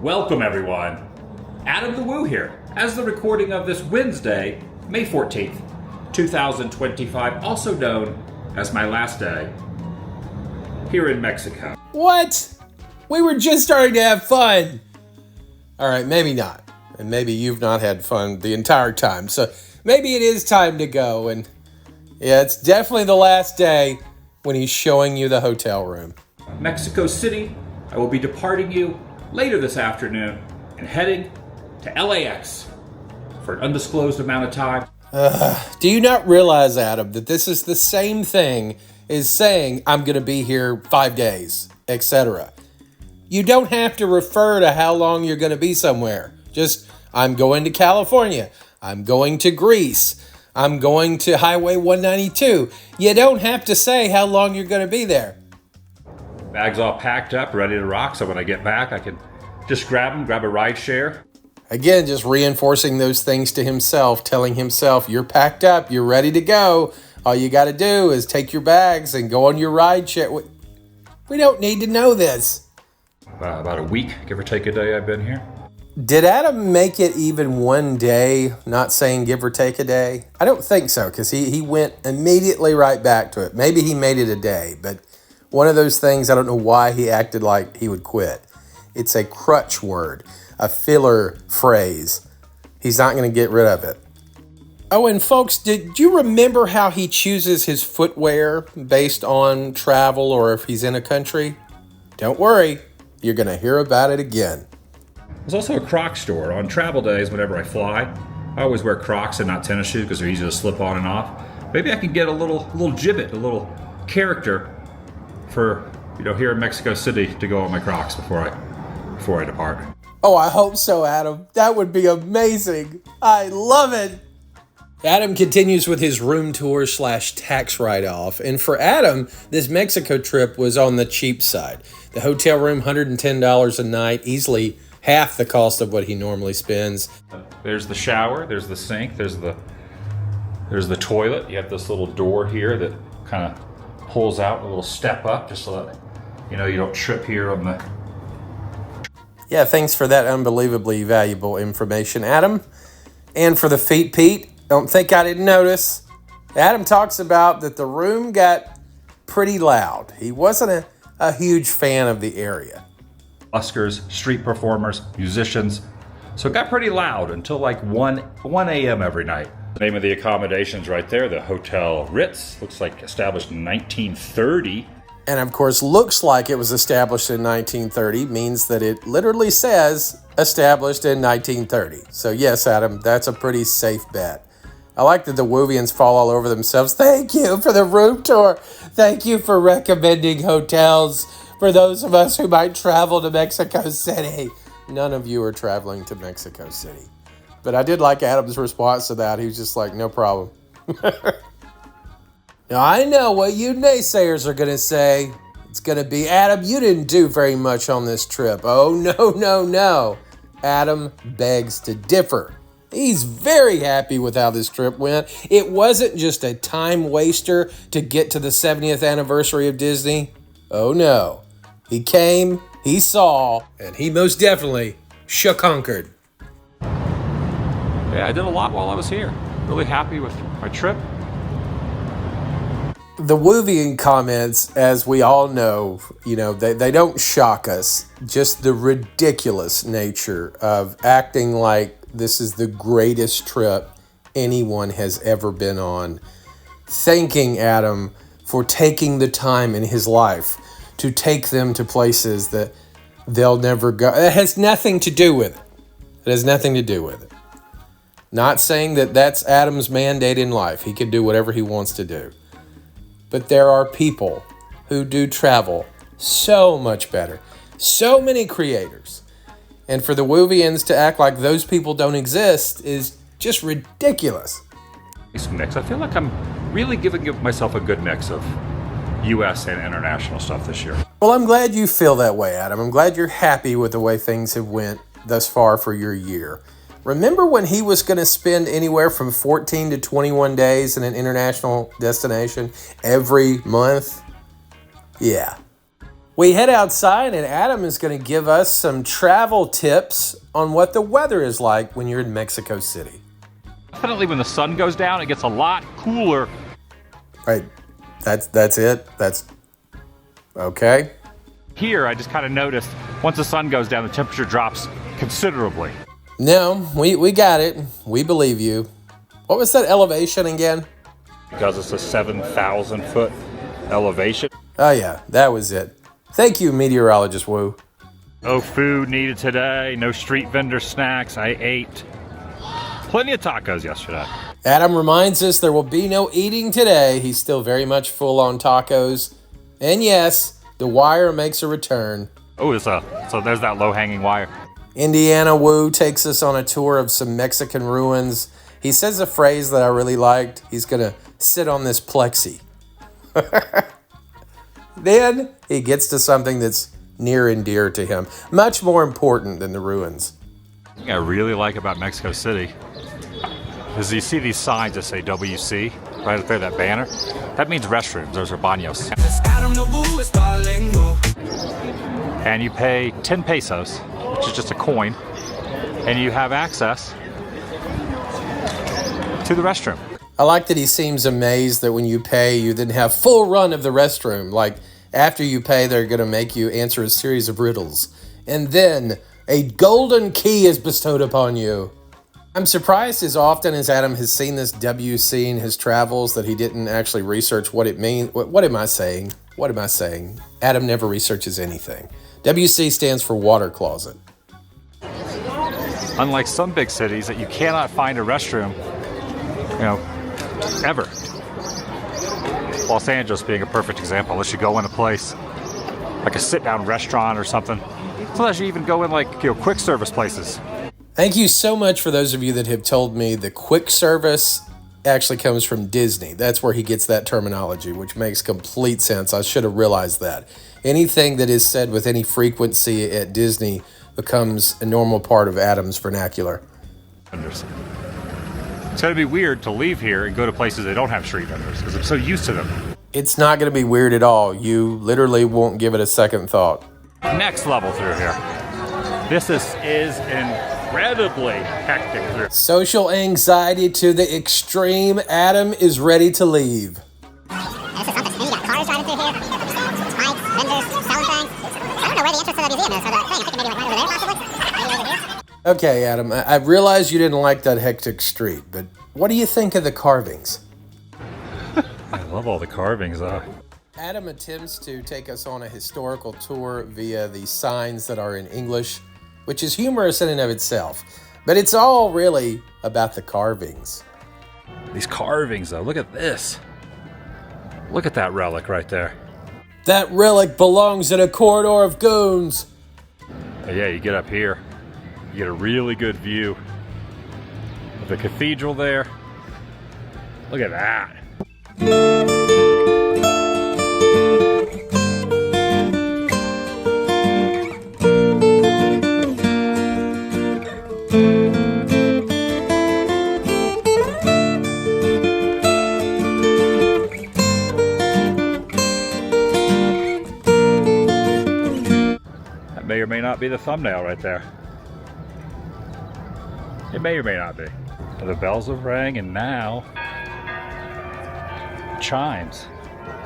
Welcome everyone. Adam the Woo here, as the recording of this Wednesday, May 14th, 2025, also known as my last day here in Mexico. What? We were just starting to have fun. All right, maybe not. And maybe you've not had fun the entire time. So maybe it is time to go. And yeah, it's definitely the last day when he's showing you the hotel room. Mexico City, I will be departing you later this afternoon and heading to LAX for an undisclosed amount of time. Do you not realize, Adam, that this is the same thing as saying I'm going to be here 5 days, etc.? You don't have to refer to how long you're going to be somewhere. Just, I'm going to California. I'm going to Greece. I'm going to Highway 192. You don't have to say how long you're going to be there. Bags all packed up, ready to rock, so when I get back, I can just grab a ride share. Again, just reinforcing those things to himself, telling himself, you're packed up, you're ready to go. All you got to do is take your bags and go on your ride share. We don't need to know this. About a week, give or take a day I've been here. Did Adam make it even one day, not saying give or take a day? I don't think so, because he went immediately right back to it. Maybe he made it a day, but one of those things, I don't know why he acted like he would quit. It's a crutch word, a filler phrase. He's not going to get rid of it. Oh, and folks, did you remember how he chooses his footwear based on travel or if he's in a country? Don't worry, you're going to hear about it again. There's also a Crocs store. On travel days, whenever I fly, I always wear Crocs and not tennis shoes because they're easy to slip on and off. Maybe I could get a little gibbet, a little character for, here in Mexico City to go on my Crocs before I depart. Oh, I hope so, Adam. That would be amazing. I love it. Adam continues with his room tour / tax write-off. And for Adam, this Mexico trip was on the cheap side. The hotel room, $110 a night, easily half the cost of what he normally spends. There's the shower, there's the sink, there's the toilet. You have this little door here that kind of pulls out a little step up just so that you don't trip here on the... Yeah, thanks for that unbelievably valuable information, Adam. And for the feet, Pete, don't think I didn't notice. Adam talks about that the room got pretty loud. He wasn't a huge fan of the area. Buskers, street performers, musicians. So it got pretty loud until like 1 a.m. every night. The name of the accommodations right there, the Hotel Ritz, looks like established in 1930. And of course, looks like it was established in 1930 means that it literally says established in 1930. So yes, Adam, that's a pretty safe bet. I like that the Woovians fall all over themselves. Thank you for the room tour. Thank you for recommending hotels for those of us who might travel to Mexico City. None of you are traveling to Mexico City. But I did like Adam's response to that. He was just like, no problem. Now, I know what you naysayers are going to say. It's going to be, Adam, you didn't do very much on this trip. Oh, no. Adam begs to differ. He's very happy with how this trip went. It wasn't just a time waster to get to the 70th anniversary of Disney. Oh, no. He came, he saw, and he most definitely conquered. Yeah, I did a lot while I was here. Really happy with my trip. The Woovian comments, as we all know, they don't shock us. Just the ridiculous nature of acting like this is the greatest trip anyone has ever been on. Thanking Adam for taking the time in his life to take them to places that they'll never go. It has nothing to do with it. It has nothing to do with it. Not saying that that's Adam's mandate in life. He can do whatever he wants to do. But there are people who do travel so much better. So many creators. And for the Woovians to act like those people don't exist is just ridiculous. Mix. I feel like I'm really giving myself a good mix of U.S. and international stuff this year. Well, I'm glad you feel that way, Adam. I'm glad you're happy with the way things have went thus far for your year. Remember when he was going to spend anywhere from 14 to 21 days in an international destination every month? Yeah. We head outside and Adam is going to give us some travel tips on what the weather is like when you're in Mexico City. Definitely when the sun goes down, it gets a lot cooler. Right, that's it? That's okay? Here, I just kind of noticed, once the sun goes down, the temperature drops considerably. No, we got it. We believe you. What was that elevation again? Because it's a 7,000 foot elevation. Oh yeah, that was it. Thank you, meteorologist Wu. No food needed today, no street vendor snacks. I ate plenty of tacos yesterday. Adam reminds us there will be no eating today. He's still very much full on tacos. And yes, the wire makes a return. Oh, so there's that low-hanging wire. Indiana Wu takes us on a tour of some Mexican ruins. He says a phrase that I really liked. He's going to sit on this plexi. Then he gets to something that's near and dear to him, much more important than the ruins. The thing I really like about Mexico City is you see these signs that say WC right up there, that banner. That means restrooms. Those are baños. And you pay 10 pesos, which is just a coin, and you have access to the restroom. I like that he seems amazed that when you pay, you then have full run of the restroom. Like, after you pay, they're going to make you answer a series of riddles. And then a golden key is bestowed upon you. I'm surprised as often as Adam has seen this WC in his travels that he didn't actually research what it means. What am I saying? What am I saying? Adam never researches anything. WC stands for water closet. Unlike some big cities that you cannot find a restroom, ever. Los Angeles being a perfect example. Unless you go in a place like a sit-down restaurant or something. Sometimes you even go in quick service places. Thank you so much for those of you that have told me the quick service actually comes from Disney. That's where he gets that terminology, which makes complete sense. I should have realized that. Anything that is said with any frequency at Disney becomes a normal part of Adam's vernacular. It's going to be weird to leave here and go to places that don't have street vendors because I'm so used to them. It's not going to be weird at all. You literally won't give it a second thought. Next level through here. This is incredibly hectic through. Social anxiety to the extreme. Adam is ready to leave. This is something. Then you got cars driving through here. Bikes, vendors, selling things. I don't know where the entrance to the museum is for the thing. I think maybe right over there, possibly. Maybe over here. Okay, Adam, I realize you didn't like that hectic street, but what do you think of the carvings? I love all the carvings, though. Adam attempts to take us on a historical tour via the signs that are in English, which is humorous in and of itself. But it's all really about the carvings. These carvings, though, look at this. Look at that relic right there. That relic belongs in a corridor of goons. Yeah, you get up here, you get a really good view of the cathedral there. Look at that. That may or may not be the thumbnail right there. It may or may not be. The bells have rang and now chimes.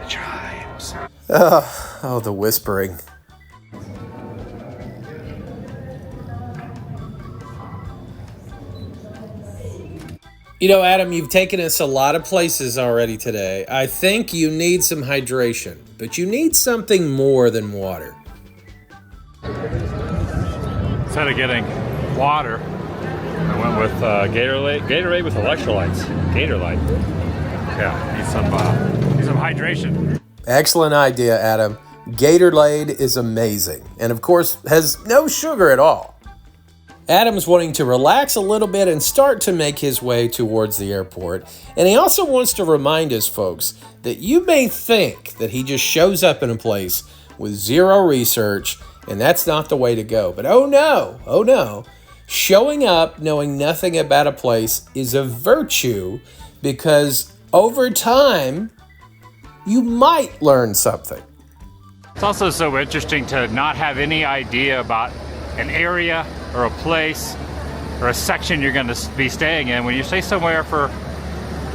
The chimes. Oh, the whispering. You know, Adam, you've taken us a lot of places already today. I think you need some hydration, but you need something more than water. Instead of getting water, I went with Gatorade with electrolytes. Gatorlight. Yeah, need some hydration. Excellent idea, Adam. Gatorade is amazing, and of course has no sugar at all. Adam's wanting to relax a little bit and start to make his way towards the airport. And he also wants to remind us, folks, that you may think that he just shows up in a place with zero research, and that's not the way to go. But oh no, showing up knowing nothing about a place is a virtue, because over time, you might learn something. It's also so interesting to not have any idea about an area or a place or a section you're going to be staying in. When you stay somewhere for,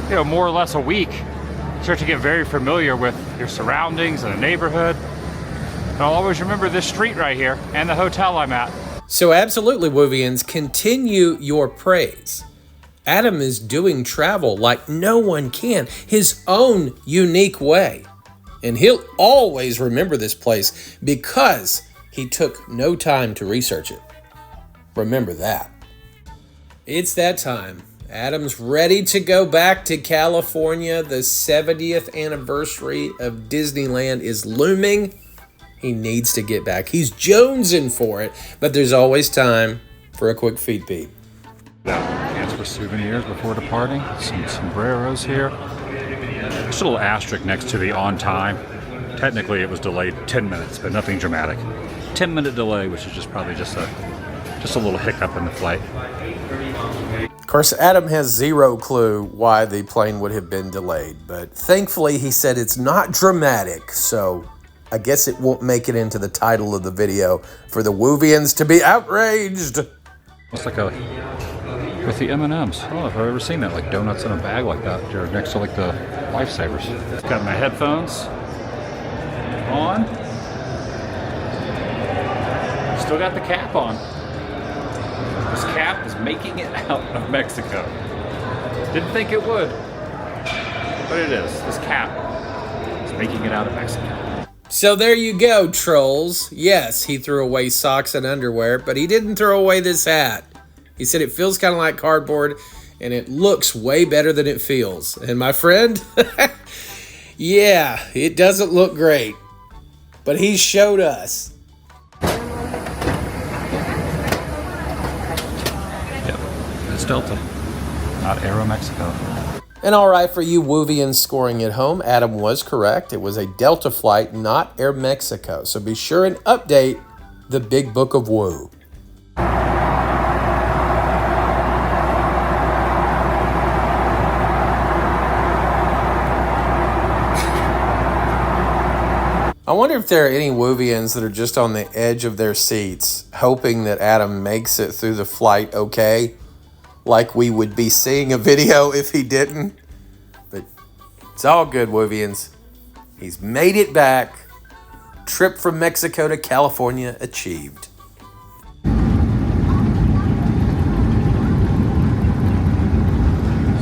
you know, more or less a week, you start to get very familiar with your surroundings and the neighborhood. And I'll always remember this street right here and the hotel I'm at. So absolutely, Woovians, continue your praise. Adam is doing travel like no one can, his own unique way. And he'll always remember this place because he took no time to research it. Remember that. It's that time. Adam's ready to go back to California. The 70th anniversary of Disneyland is looming. He needs to get back. He's jonesing for it, but there's always time for a quick feed peep. Chance for souvenirs before departing. Some sombreros here. Just a little asterisk next to the on time. Technically it was delayed 10 minutes, but nothing dramatic. 10-minute delay, which is probably just a little hiccup in the flight. Of course, Adam has zero clue why the plane would have been delayed, but thankfully he said it's not dramatic, so I guess it won't make it into the title of the video for the Woovians to be outraged. It's like with the M&Ms. I don't know if I've ever seen that, like donuts in a bag like that. They're next to like the lifesavers. Got my headphones on. Still got the cap on. This cap is making it out of Mexico. Didn't think it would, but it is. This cap is making it out of Mexico. So there you go, trolls. Yes, he threw away socks and underwear, but he didn't throw away this hat. He said it feels kind of like cardboard, and it looks way better than it feels. And my friend, yeah, it doesn't look great, but he showed us. Yep, it's Delta, not Aeromexico. And all right, for you Woovians scoring at home, Adam was correct. It was a Delta flight, not Air Mexico. So be sure and update the Big Book of Woo. I wonder if there are any Woovians that are just on the edge of their seats, hoping that Adam makes it through the flight okay, like we would be seeing a video if he didn't. But it's all good, Woovians. He's made it back. Trip from Mexico to California achieved.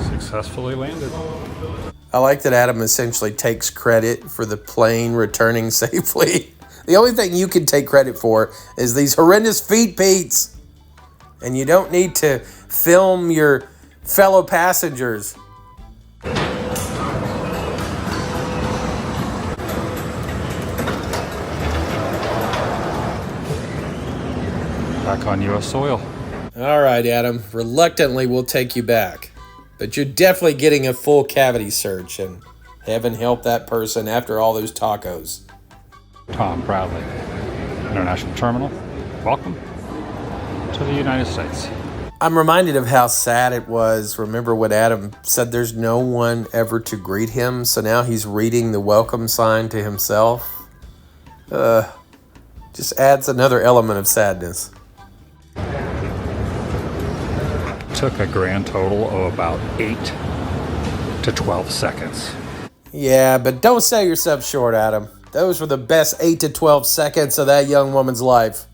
Successfully landed. I like that Adam essentially takes credit for the plane returning safely. The only thing you can take credit for is these horrendous feet peats. And you don't need to film your fellow passengers. Back on U.S. soil. All right, Adam. Reluctantly, we'll take you back. But you're definitely getting a full cavity search, and heaven help that person after all those tacos. Tom Bradley, International Terminal. Welcome to the United States. I'm reminded of how sad it was. Remember when Adam said there's no one ever to greet him, so now he's reading the welcome sign to himself? Just adds another element of sadness. Took a grand total of about 8 to 12 seconds. Yeah, but don't sell yourself short, Adam. Those were the best 8 to 12 seconds of that young woman's life.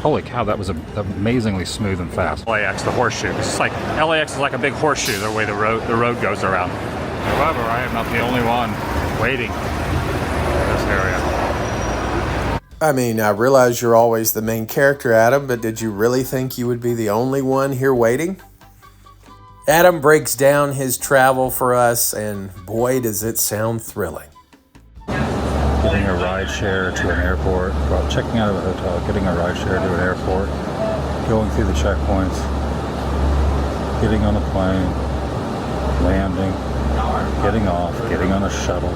Holy cow, that was amazingly smooth and fast. LAX, the horseshoe. It's like LAX is like a big horseshoe the way the road goes around. However, I am not the only one waiting in this area. I mean, I realize you're always the main character, Adam, but did you really think you would be the only one here waiting? Adam breaks down his travel for us, and boy, does it sound thrilling. Getting a ride share to an airport, well, checking out of a hotel, getting a ride share to an airport, going through the checkpoints, getting on a plane, landing, getting off, getting on a shuttle,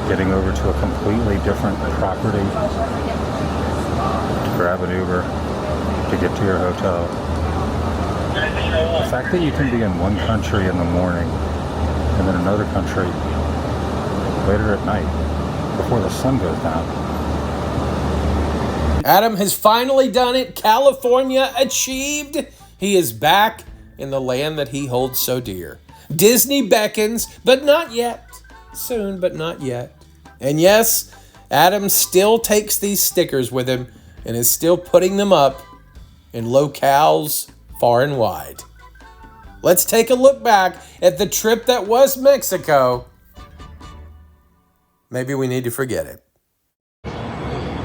getting over to a completely different property to grab an Uber to get to your hotel. The fact that you can be in one country in the morning and then another country later at night before the sun goes down Adam has finally done it. California achieved. He is back in the land that he holds so dear. Disney beckons, but not yet. Soon, but not yet. And yes, Adam still takes these stickers with him and is still putting them up in locales far and wide. Let's take a look back at the trip that was Mexico. Maybe we need to forget it.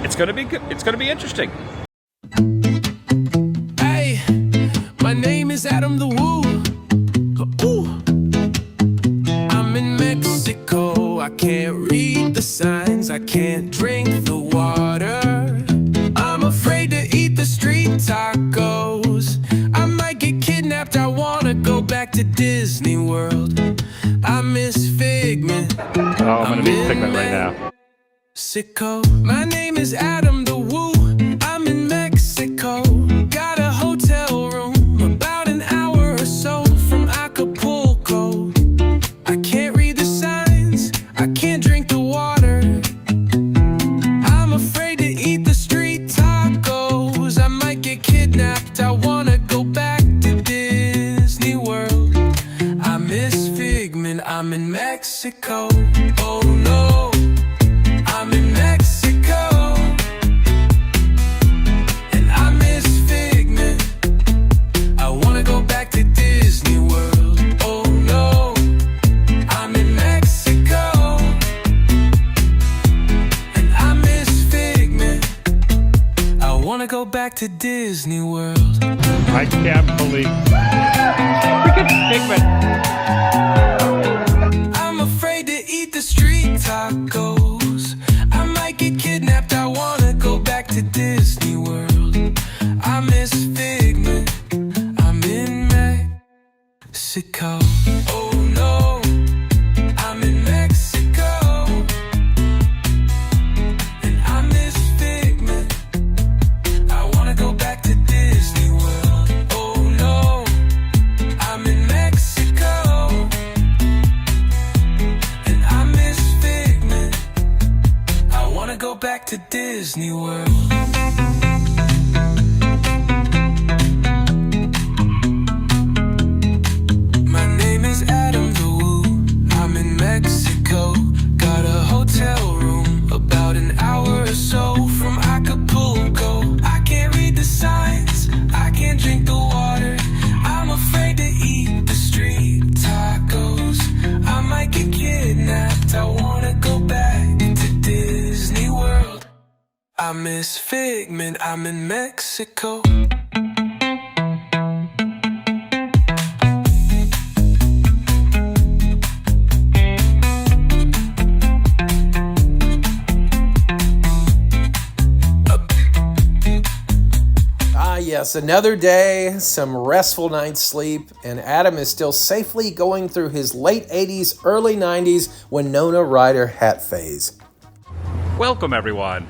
It's gonna be good. It's gonna be interesting. Hey, my name is Adam the Woo. Ooh. I'm in Mexico. I can't read the signs. I can't drink the water. I'm afraid to eat the street tacos. I might get kidnapped. I wanna go back to Disney World. I miss Figment. Oh, I'm gonna miss Figment right now. Mexico. My name is Adam the Woo. I'm in Mexico. Got a hotel room about an hour or so from Acapulco. I can't read the signs. I can't drink the water. I'm afraid to eat the street tacos. I might get kidnapped. I wanna go back to Disney World. I miss Figment. I'm in Mexico. Oh no. I'm in Mexico, and I miss Figment. I wanna go back to Disney World. Oh no, I'm in Mexico, and I miss Figment. I wanna go back to Disney World. I can't believe freaking Figment. I'm afraid to eat the street tacos. I might get kidnapped. I wanna go back to Disney World. I miss Figment. I'm in Mexico. Oh no, I'm in Mexico, and I miss Figment. I wanna go back to Disney World. Oh no, I'm in Mexico, and I miss Figment. I wanna go back to Disney World. My name is Adam the Woo. I'm in Mexico. Got a hotel room about an hour or so from Acapulco. I can't read the signs. I can't drink the water. I'm afraid to eat the street tacos. I might get kidnapped. I wanna go back to Disney World. I miss Figment. I'm in Mexico. Yes, another day, some restful night's sleep, and Adam is still safely going through his late 80s, early 90s Winona Ryder hat phase. Welcome, everyone.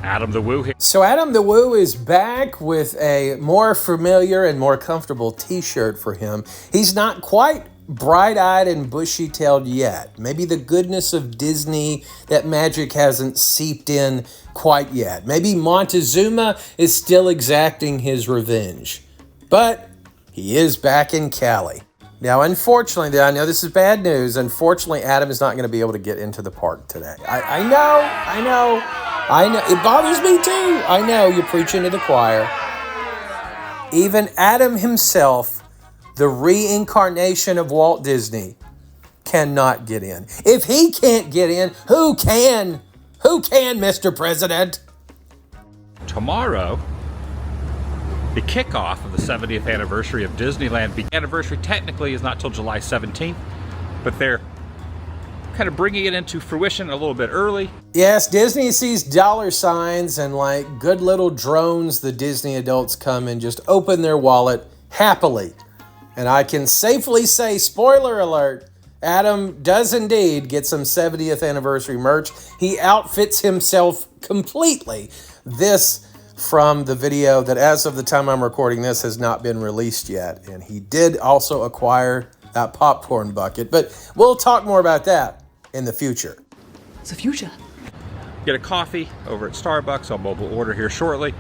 Adam the Woo here. So Adam the Woo is back with a more familiar and more comfortable t-shirt for him. He's not quite bright-eyed and bushy-tailed yet. Maybe the goodness of Disney, that magic hasn't seeped in quite yet. Maybe Montezuma is still exacting his revenge. But he is back in Cali. Now, unfortunately, I know this is bad news. Unfortunately, Adam is not going to be able to get into the park today. I know. It bothers me too. I know, you're preaching to the choir. Even Adam himself, the reincarnation of Walt Disney, cannot get in. If he can't get in, who can? Who can, Mr. President? Tomorrow, the kickoff of the 70th anniversary of Disneyland. The anniversary technically is not till July 17th, but they're kind of bringing it into fruition a little bit early. Yes, Disney sees dollar signs, and like good little drones, the Disney adults come and just open their wallet happily. And I can safely say, spoiler alert, Adam does indeed get some 70th anniversary merch. He outfits himself completely. This from the video that, as of the time I'm recording this, has not been released yet. And he did also acquire that popcorn bucket. But we'll talk more about that in the future. It's the future. get a coffee over at Starbucks. I'll mobile order here shortly.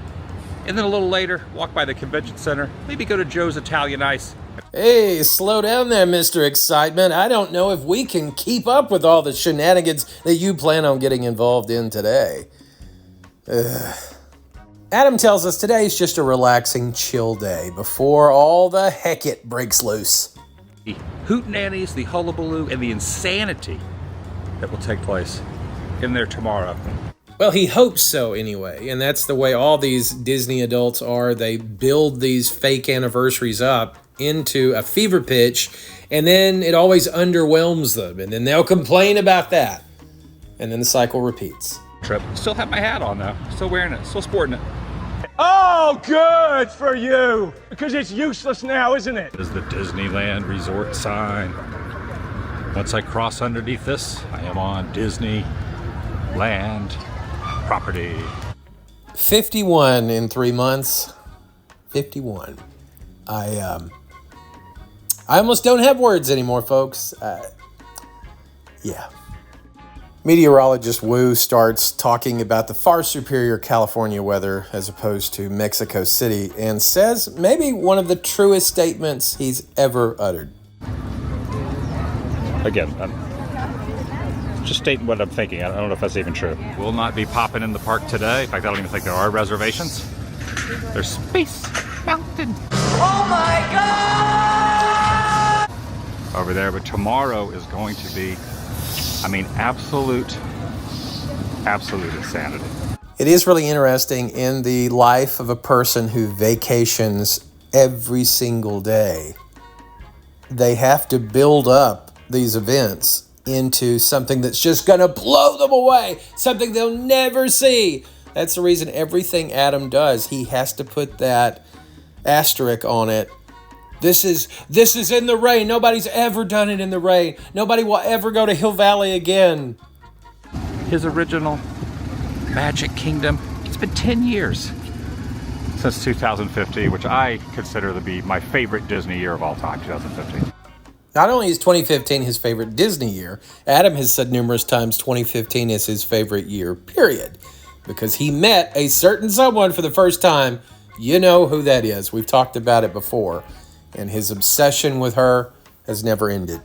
And then a little later, walk by the convention center, maybe go to Joe's Italian Ice. Hey, slow down there, Mr. Excitement. I don't know if we can keep up with all the shenanigans that you plan on getting involved in today. Adam tells us today is just a relaxing, chill day before all the heck-it breaks loose. The hootenannies, the hullabaloo, and the insanity that will take place in there tomorrow. Well, he hopes so anyway, and that's the way all these Disney adults are. They build these fake anniversaries up into a fever pitch, and then it always underwhelms them, and then they'll complain about that, and then the cycle repeats. Trip. Still have my hat on though. Still wearing it. Still sporting it. Oh, good for you! Because it's useless now, isn't it? This is the Disneyland resort sign. Once I cross underneath this, I am on Disneyland property. 51 in 3 months. 51. I almost don't have words anymore, folks. Yeah. Meteorologist Wu starts talking about the far superior California weather as opposed to Mexico City and says maybe one of the truest statements he's ever uttered. Again, I'm just stating what I'm thinking. I don't know if that's even true. Will not be popping in the park today. In fact, I don't even think there are reservations. There's Space Mountain. Oh my God! Over there, but tomorrow is going to be, I mean, absolute insanity. It is really interesting in the life of a person who vacations every single day. They have to build up these events into something that's just going to blow them away, something they'll never see. That's the reason everything Adam does, he has to put that asterisk on it. This is in the rain. Nobody's ever done it in the rain. Nobody will ever go to Hill Valley again. His original Magic Kingdom, it's been 10 years since 2015, which I consider to be my favorite Disney year of all time, 2015. Not only is 2015 his favorite Disney year, Adam has said numerous times 2015 is his favorite year, period. Because he met a certain someone for the first time. You know who that is. We've talked about it before. And his obsession with her has never ended.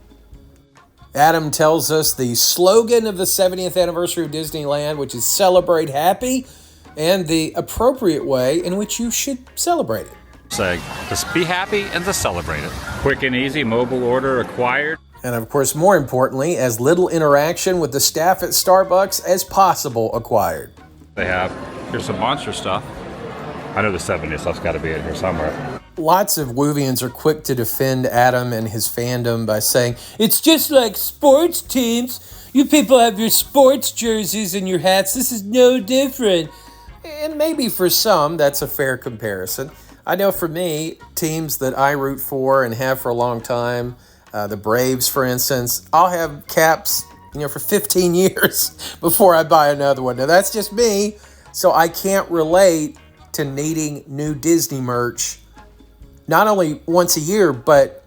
Adam tells us the slogan of the 70th anniversary of Disneyland, which is celebrate happy, and the appropriate way in which you should celebrate it. Say, just be happy and just celebrate it. Quick and easy, mobile order acquired. And of course, more importantly, as little interaction with the staff at Starbucks as possible acquired. Here's some monster stuff. I know the 70th stuff's got to be in here somewhere. Lots of Woovians are quick to defend Adam and his fandom by saying, it's just like sports teams. You people have your sports jerseys and your hats. This is no different. And maybe for some, that's a fair comparison. I know for me, teams that I root for and have for a long time, the Braves, for instance, I'll have caps, for 15 years before I buy another one. Now, that's just me, so I can't relate to needing new Disney merch not only once a year, but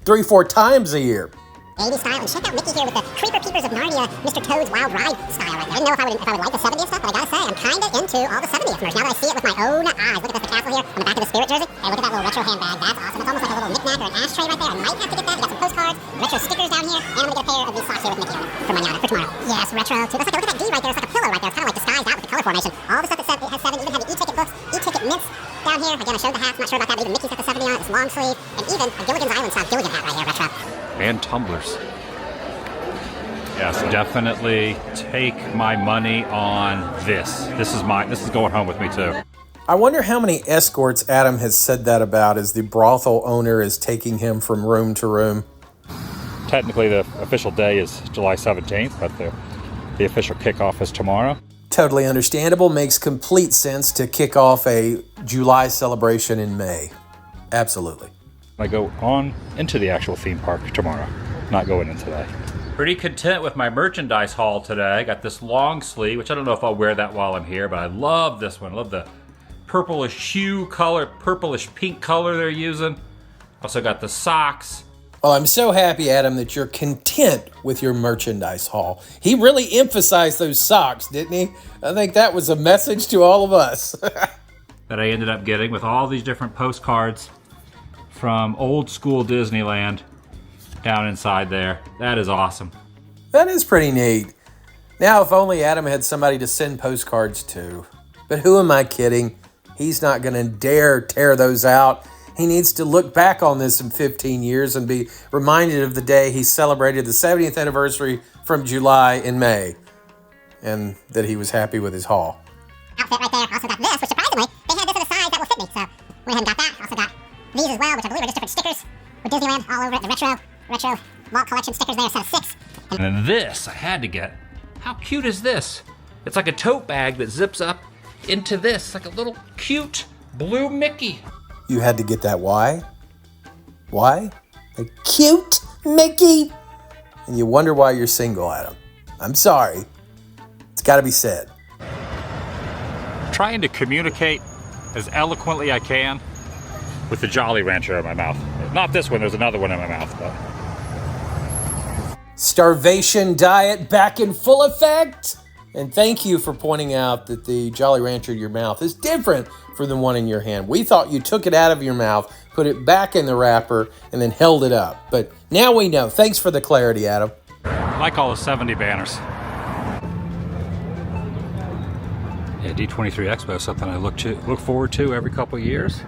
3-4 times a year. 80s style, and check out Mickey here with the Creeper Peepers of Narnia, Mr. Toad's Wild Ride style right there. I didn't know if I would like the 70th stuff, but I gotta say, I'm kinda into all the 70th merch. Now that I see it with my own eyes. Look at the castle here on the back of the Spirit jersey. Hey, look at that little retro handbag. That's awesome. It's almost like a little knick-knack or an ashtray right there. I might have to get that. We got some postcards, retro stickers down here, and I'm gonna get a pair of these socks here with Mickey on it for manana, for tomorrow. Yes, retro too. That's like, look at that D right there. It's like a pillow right there. It's kind of like disguised out with the color formation. All the stuff that it has 7, even have the e-ticket books, e-ticket mints down here. Again, I showed the hats. I'm not sure about that, but even Mickey's got the 70 on it. It's long sleeve, and even a Gilligan's Island style Gilligan hat right here, retro. And tumblers. Yes, definitely take my money on this. This is going home with me too. I wonder how many escorts Adam has said that about as the brothel owner is taking him from room to room. Technically, the official day is July 17th, but the official kickoff is tomorrow. Totally understandable. Makes complete sense to kick off a July celebration in May. Absolutely. I go on into the actual theme park tomorrow, not going in today. Pretty content with my merchandise haul today. Got this long sleeve, which I don't know if I'll wear that while I'm here, but I love this one. I love the purplish hue color, purplish pink color they're using. Also got the socks. Well, I'm so happy, Adam, that you're content with your merchandise haul. He really emphasized those socks, didn't he? I think that was a message to all of us. That I ended up getting with all these different postcards from old school Disneyland down inside there. That is awesome. That is pretty neat. Now, if only Adam had somebody to send postcards to. But who am I kidding? He's not going to dare tear those out. He needs to look back on this in 15 years and be reminded of the day he celebrated the 70th anniversary from July in May, and that he was happy with his haul. Outfit right there. Also got this, which surprisingly, they had this in a size that will fit me. So went ahead and got that. Also got these as well, which I believe are just different stickers with Disneyland all over it. The retro vault collection stickers there, a set of 6. And then this I had to get. How cute is this? It's like a tote bag that zips up into this. It's like a little cute blue Mickey. You had to get that. Why? Why? A cute Mickey? And you wonder why you're single, Adam. I'm sorry. It's got to be said. Trying to communicate as eloquently I can with the Jolly Rancher in my mouth. Not this one, there's another one in my mouth, but. Starvation diet back in full effect? And thank you for pointing out that the Jolly Rancher in your mouth is different from the one in your hand. We thought you took it out of your mouth, put it back in the wrapper, and then held it up. But now we know. Thanks for the clarity, Adam. I like all the 70 banners. Yeah, D23 Expo is something I look forward to every couple of years.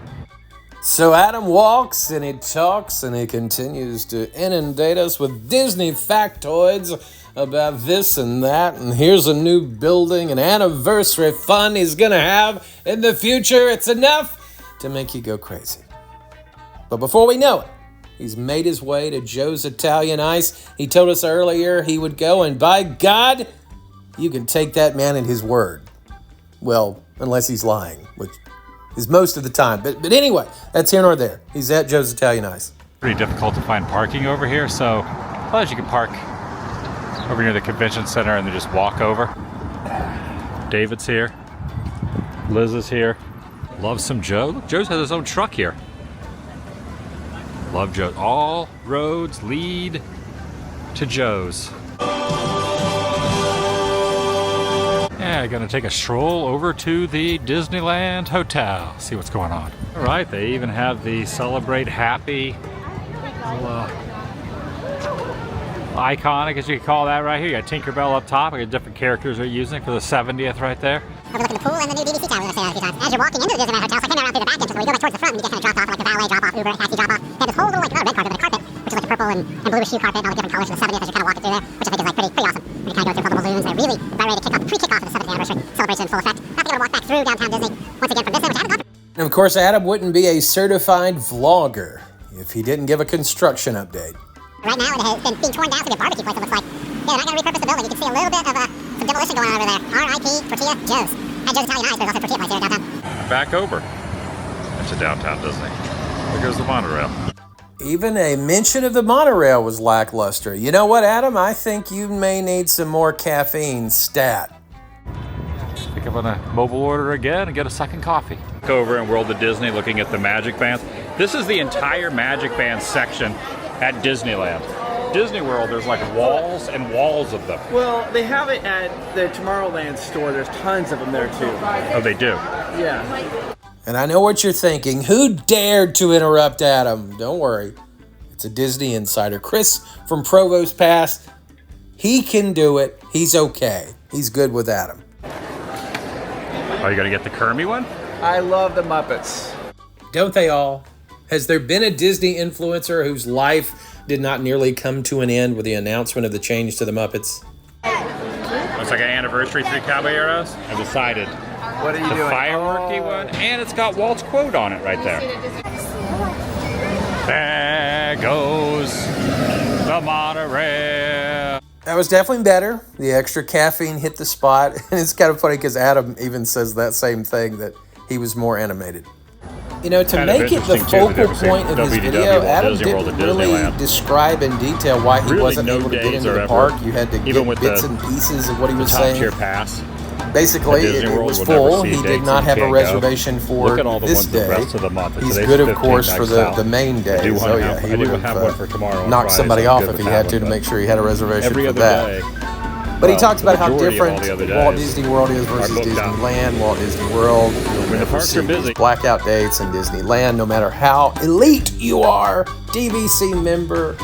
So Adam walks and he talks and he continues to inundate us with Disney factoids about this and that, and here's a new building, an anniversary fund he's gonna have in the future. It's enough to make you go crazy. But before we know it, he's made his way to Joe's Italian Ice. He told us earlier he would go, and by God, you can take that man at his word. Well, unless he's lying, which is most of the time. But anyway, that's here nor there. He's at Joe's Italian Ice. Pretty difficult to find parking over here, so as you can park over near the convention center and then just walk over. David's here. Liz is here. Love some Joe. Look, Joe's has his own truck here. Love Joe. All roads lead to Joe's. Yeah, gonna take a stroll over to the Disneyland Hotel. See what's going on. All right, they even have the Celebrate Happy little, iconic, as you could call that right here. You got Tinkerbell up top. I got different characters they're using for the 70th right there. Overlooking the pool and the new BBC tower, we're going to say that a few times. As you're walking into the Disneyland Hotel, so I came around through the back entrance where you go back towards the front and you get kind of dropped off, like the valet drop-off, Uber, taxi drop-off. They have this whole little, like, not a red carpet, but a carpet, which is like a purple and bluish hue carpet, and all the different colors for the 70th as you're kind of walking through there, which I think is like pretty awesome. And you kind of go through all the balloons, and they're really about ready to kick off, pre-kick off of the 70th anniversary celebration in full effect. Not to walk back through downtown Disney once again from this end, which I haven't gone through. And of course, Adam wouldn't be a certified vlogger if he didn't give a construction update. Right now, it has been being torn down to be a barbecue place, it looks like. Yeah, they're not going to repurpose the building. You can see a little bit of some demolition going on over there. R.I.P. Tortilla Joe's. At Joe's Italian Ice, there's also a tortilla place here downtown. Back over into downtown Disney. There goes the monorail. Even a mention of the monorail was lackluster. You know what, Adam? I think you may need some more caffeine stat. Pick up on a mobile order again and get a second coffee. Go over in World of Disney looking at the Magic Bands. This is the entire Magic Band section at Disneyland. Disney World, there's like walls and walls of them. Well, they have it at the Tomorrowland store. There's tons of them there too. Oh, they do? Yeah. And I know what you're thinking. Who dared to interrupt Adam? Don't worry. It's a Disney insider. Chris from Provost Pass. He can do it. He's okay. He's good with Adam. Oh, you gotta get the Kermie one? I love the Muppets. Don't they all? Has there been a Disney influencer whose life did not nearly come to an end with the announcement of the change to the Muppets? Looks like an anniversary 3 Caballeros. I decided. What are you The doing? fireworky one, and it's got Walt's quote on it right there. There goes the monorail. That was definitely better. The extra caffeine hit the spot. And it's kind of funny because Adam even says that same thing, that he was more animated. You know, to Kind of make it the interesting, too, that they focal were saying point of his WDW video, Walt Adam Disney World didn't at really Disneyland. describe in detail why he Really wasn't no able to get days into are the ever, park. You had to even get with bits the- and pieces of what he The was top saying. tier pass. Basically, Disney it World was will never full. see He dates did and not have a can't go. reservation for Look at all the this ones the day. rest of the month. He's Today's good, of 15 course, for max the, out. the main I days. do Oh, want to yeah, have, he I do would have have one for tomorrow. on knocked Friday, somebody so I'm off good if he with had that to one, make but sure he had a reservation every for other that. day. But he well, talks about how majority of all different the other Walt days Disney World is versus booked out. Disneyland. Walt Disney World, you'll When the never parks see are busy. these blackout dates in Disneyland, no matter how elite you are. DVC member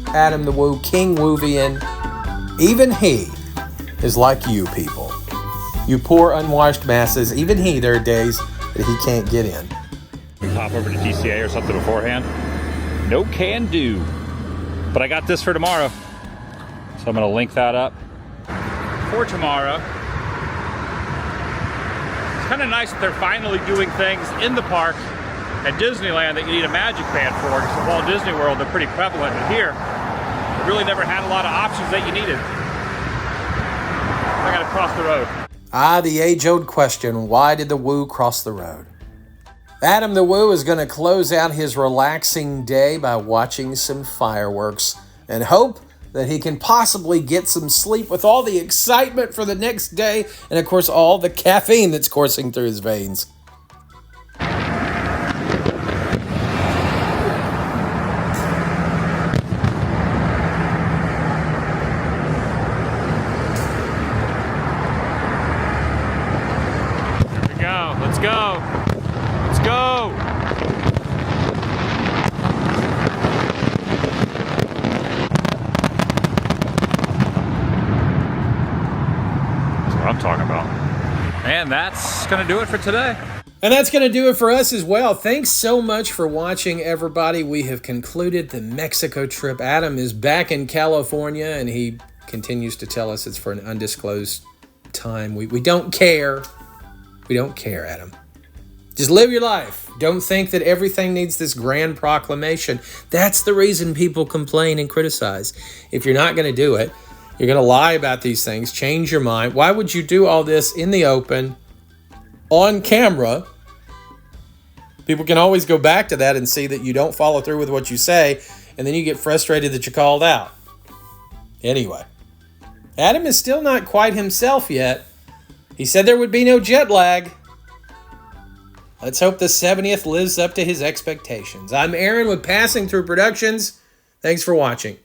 Adam the Woo, King Woovian, even he is like you people. You poor unwashed masses, even he, there are days that he can't get in. We pop over to DCA or something beforehand. No can do. But I got this for tomorrow. So I'm gonna link that up for tomorrow. It's kind of nice that they're finally doing things in the park at Disneyland that you need a magic band for. Because at Walt Disney World, they're pretty prevalent. But here, they really never had a lot of options that you needed. I gotta cross the road. Ah, the age-old question, why did the Woo cross the road? Adam the Woo is going to close out his relaxing day by watching some fireworks and hope that he can possibly get some sleep with all the excitement for the next day and, of course, all the caffeine that's coursing through his veins. Let's go. Let's go. That's what I'm talking about. And that's going to do it for today. And that's going to do it for us as well. Thanks so much for watching, everybody. We have concluded the Mexico trip. Adam is back in California, and he continues to tell us it's for an undisclosed time. We don't care. We don't care, Adam. Just live your life. Don't think that everything needs this grand proclamation. That's the reason people complain and criticize. If you're not going to do it, you're going to lie about these things, change your mind. Why would you do all this in the open, on camera? People can always go back to that and see that you don't follow through with what you say, and then you get frustrated that you're called out. Anyway, Adam is still not quite himself yet. He said there would be no jet lag. Let's hope the 70th lives up to his expectations. I'm Aaron with Passing Through Productions. Thanks for watching.